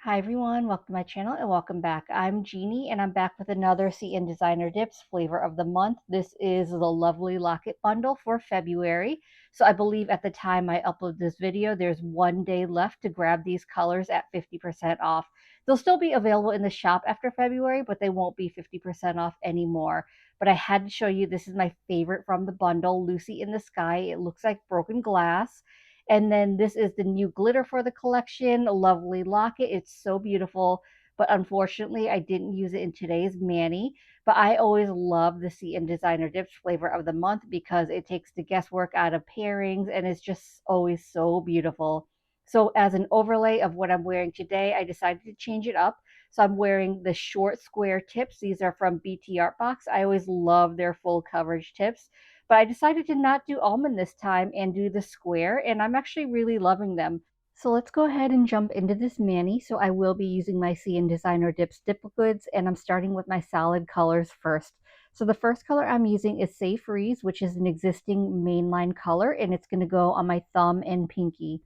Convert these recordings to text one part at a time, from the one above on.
Hi everyone, welcome to my channel and welcome back. I'm Jeannie and I'm back with another CN Designer Dips flavor of the month. This is the lovely locket bundle for February. So I believe at the time I upload this video, there's 1 day left to grab these colors at 50% off. They'll still be available in the shop after February, but they won't be 50% off anymore. But I had to show you, this is my favorite from the bundle, Lucy in the Sky. It looks like broken glass. And then this is the new glitter for the collection, a lovely locket. It's so beautiful, but unfortunately I didn't use it in today's mani. But I always love the CN Designer Dips flavor of the month because it takes the guesswork out of pairings and it's just always so beautiful. So as an overlay of what I'm wearing today, I decided to change it up. So I'm wearing the short square tips. These are from BTArt Box. I always love their full coverage tips. But I decided to not do almond this time and do the square, and I'm actually really loving them. So let's go ahead and jump into this mani. So I will be using my CN Designer Dips dip liquids, and I'm starting with my solid colors first. So the first color I'm using is Say Freeze, which is an existing mainline color, and it's going to go on my thumb and pinky.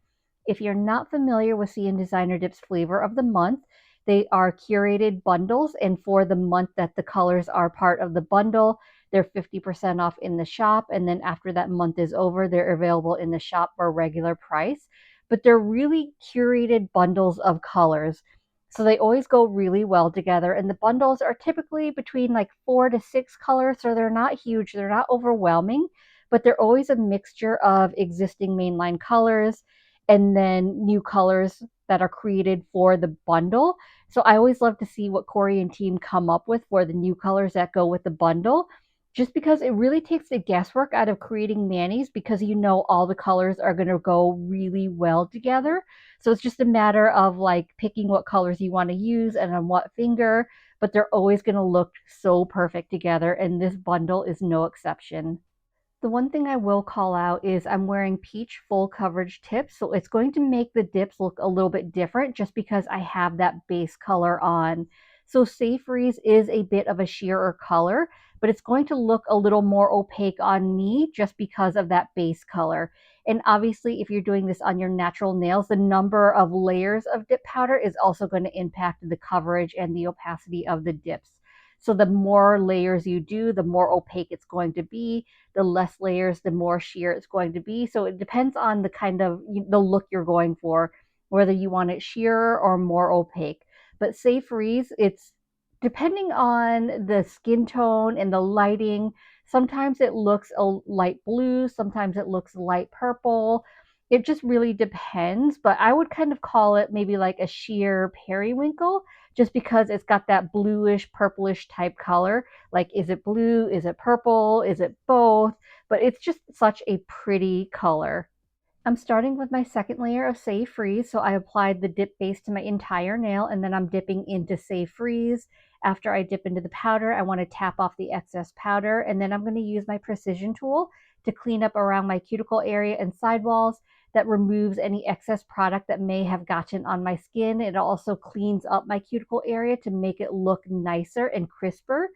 If you're not familiar with CN Designer Dips flavor of the month, they are curated bundles, and for the month that the colors are part of the bundle, they're 50% off in the shop. And then after that month is over, they're available in the shop for a regular price. But they're really curated bundles of colors. So they always go really well together. And the bundles are typically between like 4 to 6 colors. So they're not huge, they're not overwhelming, but they're always a mixture of existing mainline colors and then new colors that are created for the bundle. So I always love to see what Corey and team come up with for the new colors that go with the bundle, just because it really takes the guesswork out of creating manis because you know all the colors are going to go really well together. So it's just a matter of like picking what colors you want to use and on what finger, but they're always going to look so perfect together, and this bundle is no exception. The one thing I will call out is I'm wearing peach full coverage tips, so it's going to make the dips look a little bit different just because I have that base color on. So Safe Freeze is a bit of a sheerer color, but it's going to look a little more opaque on me just because of that base color. And obviously, if you're doing this on your natural nails, the number of layers of dip powder is also going to impact the coverage and the opacity of the dips. So the more layers you do, the more opaque it's going to be. The less layers, the more sheer it's going to be. So it depends on the kind of the look you're going for, whether you want it sheer or more opaque. But Say Freeze, it's depending on the skin tone and the lighting. Sometimes it looks a light blue, sometimes it looks light purple. It just really depends, but I would kind of call it maybe like a sheer periwinkle just because it's got that bluish purplish type color. Like, is it blue? Is it purple? Is it both? But it's just such a pretty color. I'm starting with my second layer of Save Freeze. So I applied the dip base to my entire nail, and then I'm dipping into Save Freeze. After I dip into the powder, I want to tap off the excess powder, and then I'm going to use my precision tool to clean up around my cuticle area and sidewalls. That removes any excess product that may have gotten on my skin. It also cleans up my cuticle area to make it look nicer and crisper.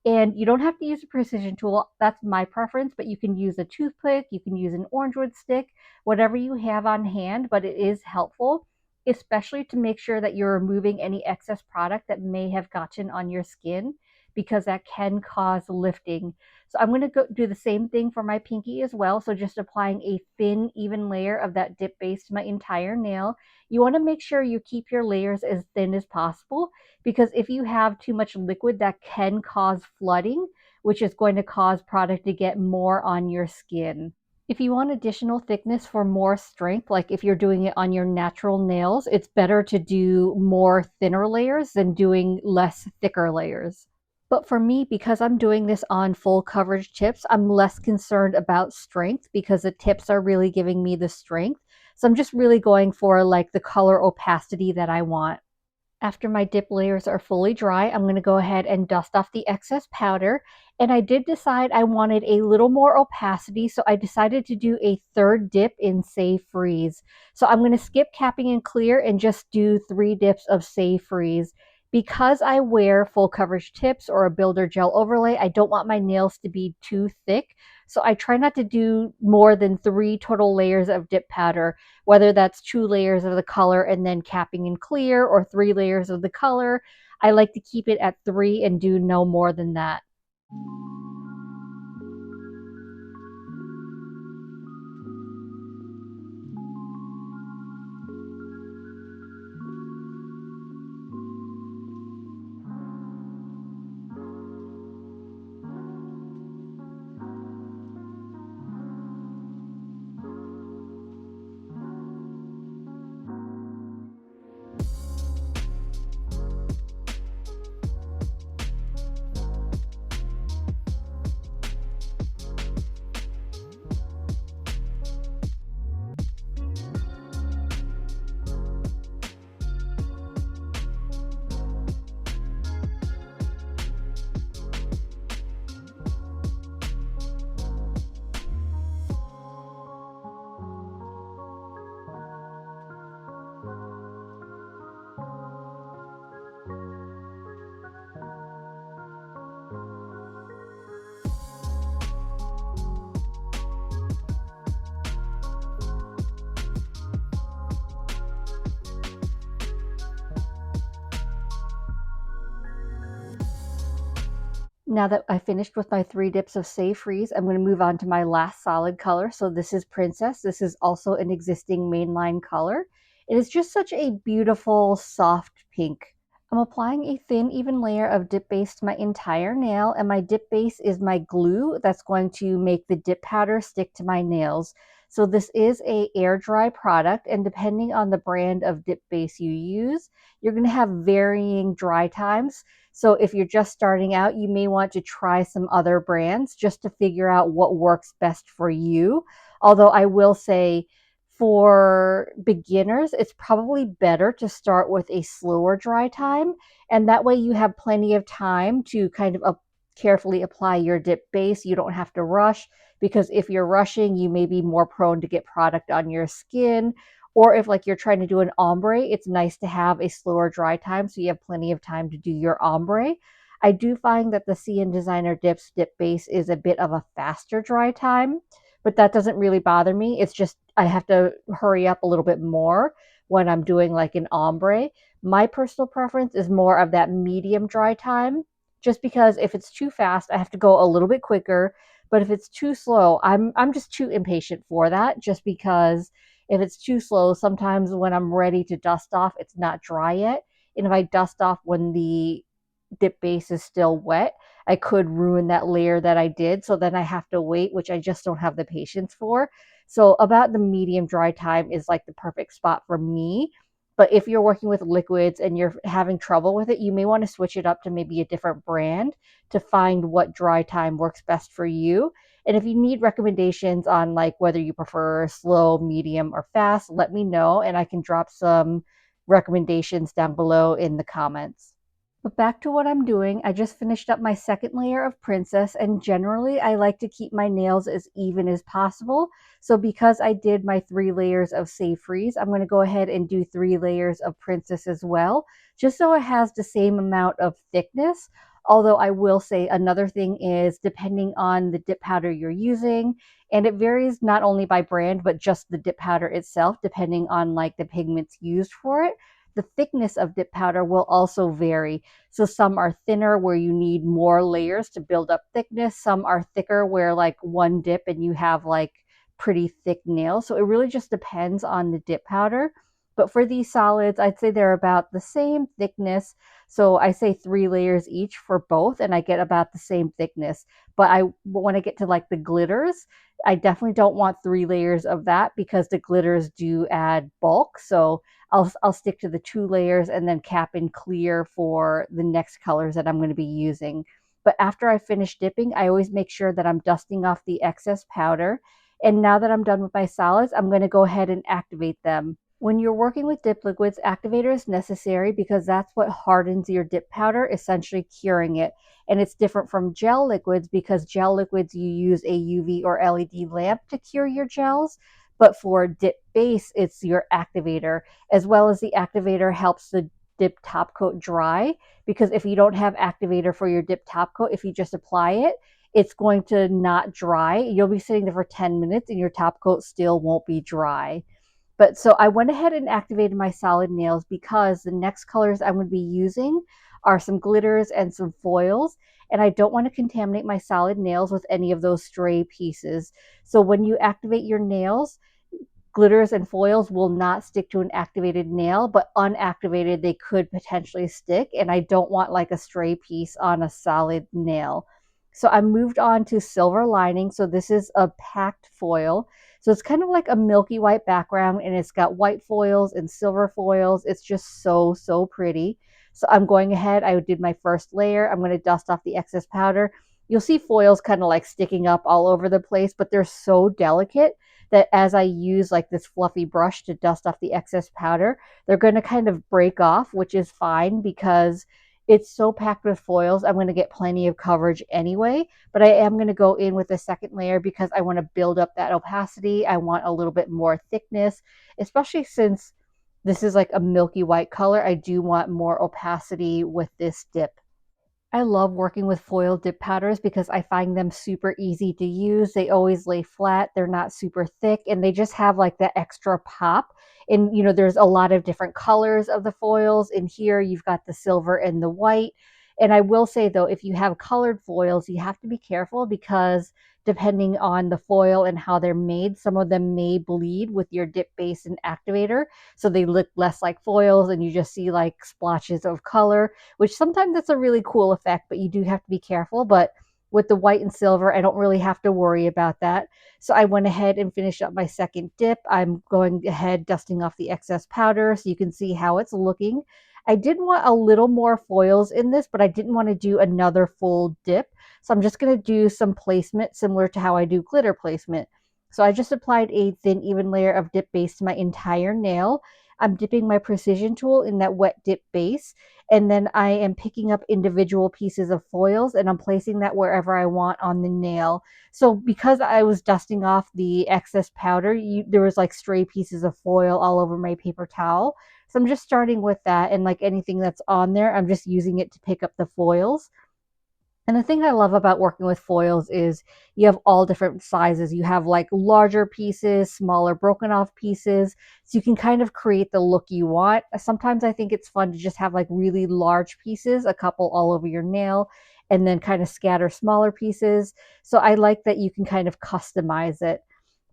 And you don't have to use a precision tool. That's my preference, but you can use a toothpick, you can use an orange wood stick, whatever you have on hand, but it is helpful, especially to make sure that you're removing any excess product that may have gotten on your skin because that can cause lifting. So I'm going to go do the same thing for my pinky as well. So just applying a thin, even layer of that dip base to my entire nail. You want to make sure you keep your layers as thin as possible because if you have too much liquid, that can cause flooding, which is going to cause product to get more on your skin. If you want additional thickness for more strength, like if you're doing it on your natural nails, it's better to do more thinner layers than doing less thicker layers. But for me, because I'm doing this on full coverage tips, I'm less concerned about strength because the tips are really giving me the strength. So I'm just really going for like the color opacity that I want. After my dip layers are fully dry, I'm going to go ahead and dust off the excess powder. And I did decide I wanted a little more opacity, so I decided to do a third dip in Save Freeze. So I'm going to skip capping and clear and just do 3 dips of Save Freeze. Because I wear full coverage tips or a builder gel overlay, I don't want my nails to be too thick. So I try not to do more than 3 total layers of dip powder, whether that's 2 layers of the color and then capping in clear, or 3 layers of the color. I like to keep it at 3 and do no more than that. Now that I finished with my 3 dips of Save Freeze, I'm going to move on to my last solid color. So this is Princess. This is also an existing mainline color. It is just such a beautiful, soft pink. I'm applying a thin, even layer of dip base to my entire nail, and my dip base is my glue that's going to make the dip powder stick to my nails. So this is a air dry product, and depending on the brand of dip base you use, you're going to have varying dry times. So if you're just starting out, you may want to try some other brands just to figure out what works best for you. Although I will say, for beginners, it's probably better to start with a slower dry time. And that way you have plenty of time to kind of carefully apply your dip base. You don't have to rush, because if you're rushing, you may be more prone to get product on your skin. Or if like you're trying to do an ombre, it's nice to have a slower dry time so you have plenty of time to do your ombre. I do find that the CN Designer Dips dip base is a bit of a faster dry time, but that doesn't really bother me. It's just I have to hurry up a little bit more when I'm doing like an ombre. My personal preference is more of that medium dry time, just because if it's too fast, I have to go a little bit quicker. But if it's too slow, I'm just too impatient for that, just because if it's too slow, sometimes when I'm ready to dust off, it's not dry yet. And if I dust off when the dip base is still wet, I could ruin that layer that I did. So then I have to wait, which I just don't have the patience for. So about the medium dry time is like the perfect spot for me. But if you're working with liquids and you're having trouble with it, you may want to switch it up to maybe a different brand to find what dry time works best for you. And if you need recommendations on like whether you prefer slow, medium, or fast, let me know and I can drop some recommendations down below in the comments. But back to what I'm doing, I just finished up my second layer of Princess, and generally I like to keep my nails as even as possible. So because I did my 3 layers of Save Freeze, I'm going to go ahead and do 3 layers of Princess as well, just so it has the same amount of thickness. Although I will say another thing is depending on the dip powder you're using, and it varies not only by brand, but just the dip powder itself, depending on like the pigments used for it. The thickness of dip powder will also vary. So some are thinner where you need more layers to build up thickness. Some are thicker where like one dip and you have like pretty thick nails. So it really just depends on the dip powder. But for these solids, I'd say they're about the same thickness. So I say 3 layers each for both, and I get about the same thickness. But when I get to like the glitters, I definitely don't want 3 layers of that because the glitters do add bulk. So I'll stick to the 2 layers and then cap in clear for the next colors that I'm going to be using. But after I finish dipping, I always make sure that I'm dusting off the excess powder. And now that I'm done with my solids, I'm going to go ahead and activate them. When you're working with dip liquids, activator is necessary because that's what hardens your dip powder, essentially curing it. And it's different from gel liquids because gel liquids, you use a UV or LED lamp to cure your gels. But for dip base, it's your activator, as well as the activator helps the dip top coat dry. Because if you don't have activator for your dip top coat, if you just apply it, it's going to not dry. You'll be sitting there for 10 minutes and your top coat still won't be dry. But so I went ahead and activated my solid nails because the next colors I'm going to be using are some glitters and some foils. And I don't want to contaminate my solid nails with any of those stray pieces. So when you activate your nails, glitters and foils will not stick to an activated nail, but unactivated, they could potentially stick. And I don't want like a stray piece on a solid nail. So I moved on to silver lining. So this is a packed foil. So it's kind of like a milky white background and it's got white foils and silver foils. It's just so, so pretty. So I'm going ahead. I did my first layer. I'm going to dust off the excess powder. You'll see foils kind of like sticking up all over the place, but they're so delicate that as I use like this fluffy brush to dust off the excess powder, they're going to kind of break off, which is fine because it's so packed with foils. I'm going to get plenty of coverage anyway, but I am going to go in with a second layer because I want to build up that opacity. I want a little bit more thickness, especially since this is like a milky white color. I do want more opacity with this dip. I love working with foil dip powders because I find them super easy to use. They always lay flat, they're not super thick, and they just have like that extra pop. And there's a lot of different colors of the foils. In here, you've got the silver and the white. And I will say though, if you have colored foils, you have to be careful because depending on the foil and how they're made, some of them may bleed with your dip base and activator. So they look less like foils and you just see like splotches of color, which sometimes it's a really cool effect, but you do have to be careful. But with the white and silver, I don't really have to worry about that. So I went ahead and finished up my second dip. I'm going ahead dusting off the excess powder so you can see how it's looking. I did want a little more foils in this, but I didn't want to do another full dip. So I'm just going to do some placement similar to how I do glitter placement. So I just applied a thin, even layer of dip base to my entire nail. I'm dipping my precision tool in that wet dip base, and then I am picking up individual pieces of foils and I'm placing that wherever I want on the nail. So because I was dusting off the excess powder, there was like stray pieces of foil all over my paper towel. So I'm just starting with that, and like anything that's on there, I'm just using it to pick up the foils. And the thing I love about working with foils is you have all different sizes. You have like larger pieces, smaller broken off pieces. So you can kind of create the look you want. Sometimes I think it's fun to just have like really large pieces, a couple all over your nail, and then kind of scatter smaller pieces. So I like that you can kind of customize it.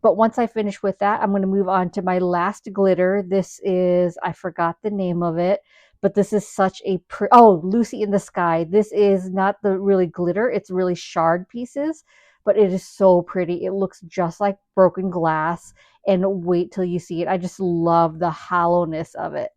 But once I finish with that, I'm going to move on to my last glitter. This is, I forgot the name of it, but this is such a oh, Lucy in the Sky. This is not the really glitter, it's really shard pieces, but it is so pretty. It looks just like broken glass, and wait till you see it. I just love the hollowness of it.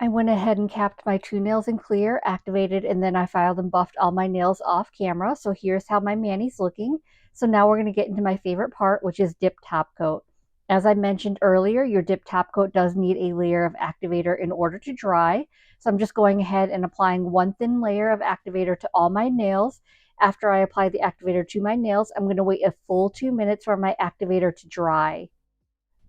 I went ahead and capped my 2 nails in clear, activated, and then I filed and buffed all my nails off camera. So here's how my mani's looking. So now we're going to get into my favorite part, which is dip top coat. As I mentioned earlier, your dip top coat does need a layer of activator in order to dry. So I'm just going ahead and applying one thin layer of activator to all my nails. After I apply the activator to my nails, I'm going to wait a full 2 minutes for my activator to dry.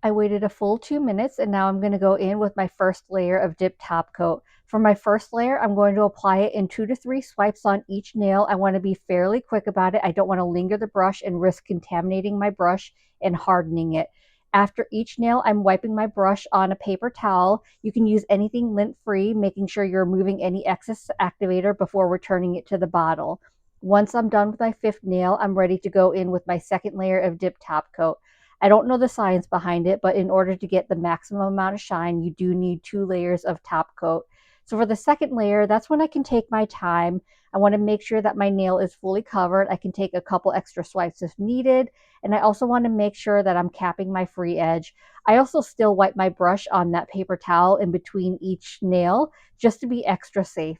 I waited a full 2 minutes and now I'm going to go in with my first layer of dip top coat. For my first layer, I'm going to apply it in 2 to 3 swipes on each nail. I want to be fairly quick about it. I don't want to linger the brush and risk contaminating my brush and hardening it. After each nail, I'm wiping my brush on a paper towel. You can use anything lint-free, making sure you're removing any excess activator before returning it to the bottle. Once I'm done with my fifth nail, I'm ready to go in with my second layer of dip top coat. I don't know the science behind it, but in order to get the maximum amount of shine, you do need 2 layers of top coat. So for the second layer, that's when I can take my time. I want to make sure that my nail is fully covered. I can take a couple extra swipes if needed. And I also want to make sure that I'm capping my free edge. I also still wipe my brush on that paper towel in between each nail just to be extra safe.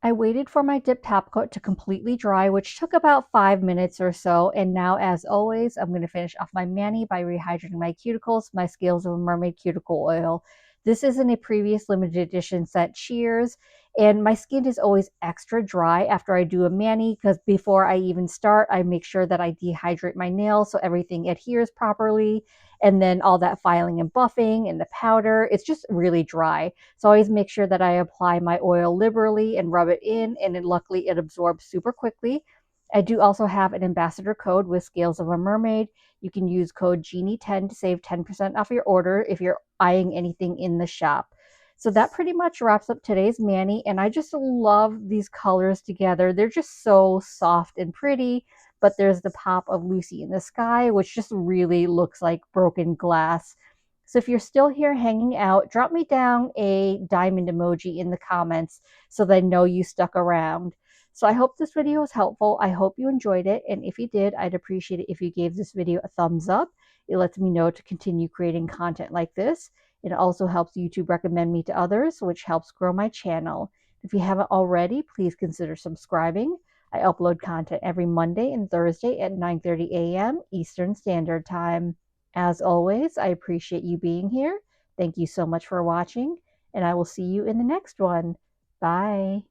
I waited for my dip top coat to completely dry, which took about 5 minutes or so. And now, as always, I'm going to finish off my mani by rehydrating my cuticles, my Scales of a Mermaid cuticle oil. This is in a previous limited edition set, Cheers. And my skin is always extra dry after I do a mani because before I even start, I make sure that I dehydrate my nails so everything adheres properly. And then all that filing and buffing and the powder, it's just really dry. So I always make sure that I apply my oil liberally and rub it in, and luckily it absorbs super quickly. I do also have an ambassador code with Scales of a Mermaid. You can use code Genie10 to save 10% off your order if you're eyeing anything in the shop. So that pretty much wraps up today's mani, and I just love these colors together. They're just so soft and pretty, but there's the pop of Lucy in the Sky, which just really looks like broken glass. So if you're still here hanging out, drop me down a diamond emoji in the comments so that I know you stuck around. So I hope this video was helpful. I hope you enjoyed it. And if you did, I'd appreciate it if you gave this video a thumbs up. It lets me know to continue creating content like this. It also helps YouTube recommend me to others, which helps grow my channel. If you haven't already, please consider subscribing. I upload content every Monday and Thursday at 9:30 a.m. Eastern Standard Time. As always, I appreciate you being here. Thank you so much for watching, and I will see you in the next one. Bye.